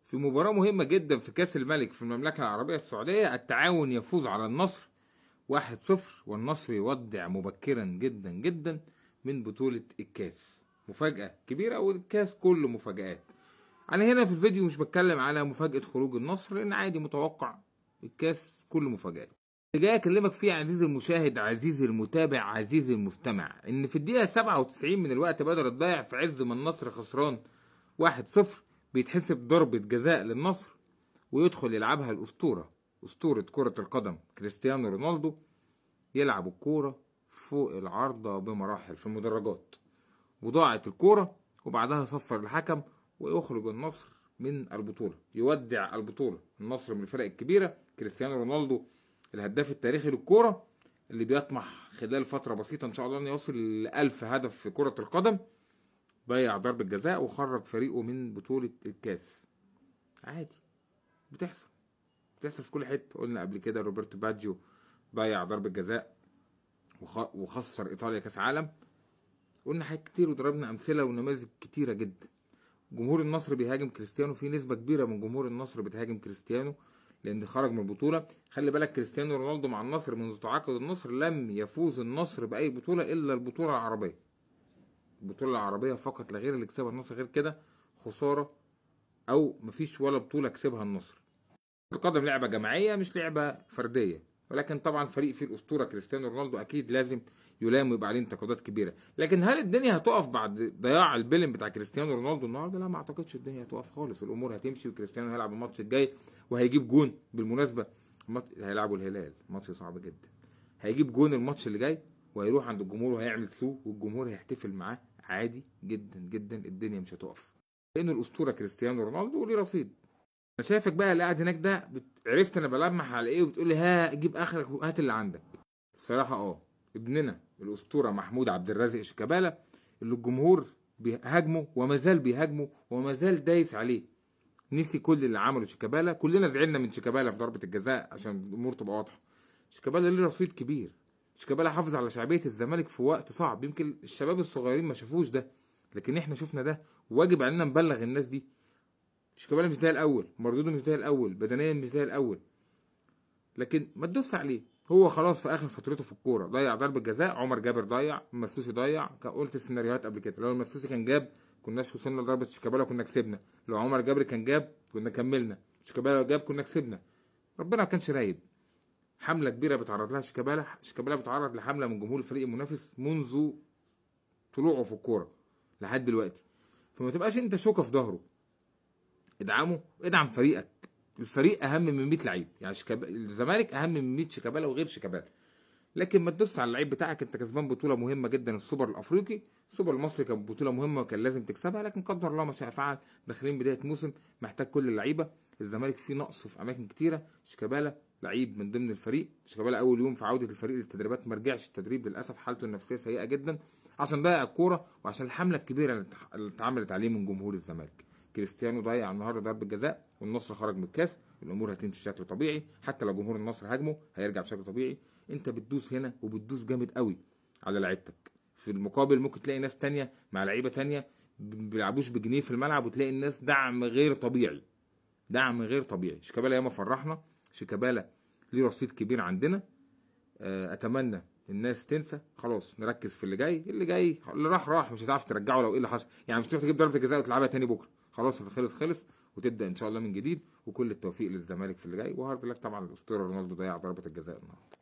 في مباراة مهمة جدا في كأس الملك في المملكة العربية السعودية، التعاون يفوز على النصر 1-0، والنصر يودع مبكرا جدا جدا من بطولة الكاس. مفاجأة كبيرة، والكاس كله مفاجآت. أنا هنا في الفيديو مش بتكلم على مفاجأة خروج النصر، لأن عادي متوقع، الكاس كله مفاجآت. اللي جاي أكلمك فيه عزيزي المشاهد، عزيزي المتابع، عزيزي المستمع، إن في الدقيقة 97 من الوقت بدل الضايع، في عز ما النصر خسران 1-0، بيتحسب ضربة جزاء للنصر، ويدخل يلعبها الأسطورة، أسطورة كرة القدم كريستيانو رونالدو، يلعب الكورة فوق العارضة بمراحل في المدرجات، وضاعت الكورة، وبعدها صفر الحكم ويخرج النصر من البطولة، يودع البطولة. النصر من الفرق الكبيرة، كريستيانو رونالدو الهداف التاريخي للكورة، اللي بيطمح خلال فترة بسيطة إن شاء الله أن يوصل ل1000 هدف في كرة القدم، ضيع ضربة جزاء وخرج فريقه من بطولة الكاس. عادي، بتحصل في كل حتة. قلنا قبل كده روبرتو باجيو ضيع ضربة جزاء وخسر إيطاليا كاس عالم. قلنا حاجات كتير وضربنا أمثلة ونماذج كتيرة جدا. جمهور النصر بيهاجم كريستيانو، في نسبة كبيرة من جمهور النصر بتهاجم كريستيانو لأن خرج من البطولة. خلي بالك، كريستيانو رونالدو مع النصر منذ تعاقد النصر لم يفوز النصر بأي بطولة إلا البطولة العربية. البطولة العربية فقط لا غير اللي كسبها النصر، غير كده خسارة أو مفيش ولا بطولة كسبها النصر. القدم لعبة جماعية مش لعبة فردية، ولكن طبعا فريق فيه الأسطورة كريستيانو رونالدو أكيد لازم يلام ويبقى عليه انتقادات كبيرة. لكن هل الدنيا هتقف بعد ضياع البيلن بتاع كريستيانو رونالدو النهارده؟ لا، ما اعتقدش الدنيا هتقف خالص. الأمور هتمشي، وكريستيانو هيلعب الماتش الجاي وهيجيب جون. بالمناسبة هيلعبوا الهلال، ماتش صعب جدا. هيجيب جون الماتش اللي جاي وهيروح عند الجمهور وهيعمل ثرو، والجمهور هيحتفل معاه عادي جدا جدا. الدنيا مش هتقف لأن الأسطورة كريستيانو رونالدو وليه رصيد. انا شايفك بقى اللي قاعد هناك ده عرفت انا بلمح على ايه، وبتقول لي ها جيب اخرك وهات اللي عندك. الصراحه ابننا الاسطوره محمود عبد الرازق شيكابالا، اللي الجمهور بيهاجمه وما زال بيهاجمه وما زال دايس عليه، نسي كل اللي عمله شيكابالا. كلنا زعلنا من شيكابالا في ضربه الجزاء عشان الامور تبقى واضحه. شيكابالا ليه رصيد كبير. شيكابالا حافظ على شعبيه الزمالك في وقت صعب، يمكن الشباب الصغيرين ما شافوش ده، لكن احنا شفنا ده، وواجب علينا نبلغ الناس دي. شيكابالا مش زي الاول، مردوده مش زي الاول، بدنيا مش زي الاول، لكن ما تدوس عليه. هو خلاص في اخر فترته في الكوره، ضيع ضربه جزاء، عمر جابر ضيع، المسلوسي ضيع. قلت السيناريوهات قبل كده، لو المسلوسي كان جاب كناش وصلنا لضربه شيكابالا كنا كسبنا، لو عمر جابر كان جاب كنا كملنا، شيكابالا جاب كنا كسبنا. ربنا ما كانش رايد. حمله كبيره بيتعرض لها شيكابالا بيتعرض لحمله من جمهور الفريق المنافس منذ طلوعه في الكوره لحد دلوقتي، فما تبقاش انت شوكه في ظهره. ادعمه، ادعم فريقك. الفريق اهم من 100 لعيب، يعني الزمالك اهم من 100 شيكابالا وغير شيكابالا. لكن ما تدوس على اللعيب بتاعك. انت كسبان بطوله مهمه جدا، السوبر الافريقي. السوبر المصري كان بطوله مهمه وكان لازم تكسبها، لكن قدر الله ما شاء فعل. داخلين بدايه موسم محتاج كل اللعيبه. الزمالك فيه نقص في اماكن كتيره. شيكابالا لعيب من ضمن الفريق. شيكابالا اول يوم في عوده الفريق للتدريبات ما رجعش التدريب للاسف، حالته النفسيه سيئه جدا عشان ضيع الكوره وعشان الحمله الكبيره اللي اتعملت عليه من جمهور الزمالك. كريستيانو ضيع النهارده ضربه جزاء والنصر خرج من الكاس. الامور هتمشي بشكل طبيعي، حتى لو جمهور النصر هاجمه هيرجع بشكل طبيعي. انت بتدوس هنا وبتدوس جامد قوي على لعيبتك. في المقابل ممكن تلاقي ناس تانية مع لعيبه تانية بيلعبوش بجنيه في الملعب، وتلاقي الناس دعم غير طبيعي، دعم غير طبيعي. شيكابالا ياما فرحنا. شيكابالا ليه رصيد كبير عندنا. اتمنى الناس تنسى، خلاص نركز في اللي جاي. اللي جاي اللي راح مش هتعرف ترجعه لو ايه اللي حصل، يعني مش هتروح تجيب ضربه الجزاء وتلعبها تاني بكره. خلاص اللي خلص وتبدا ان شاء الله من جديد. وكل التوفيق للزمالك في اللي جاي. وهارد لك طبعا الاسطوره رونالدو ضيع ضربه الجزاء النهارده.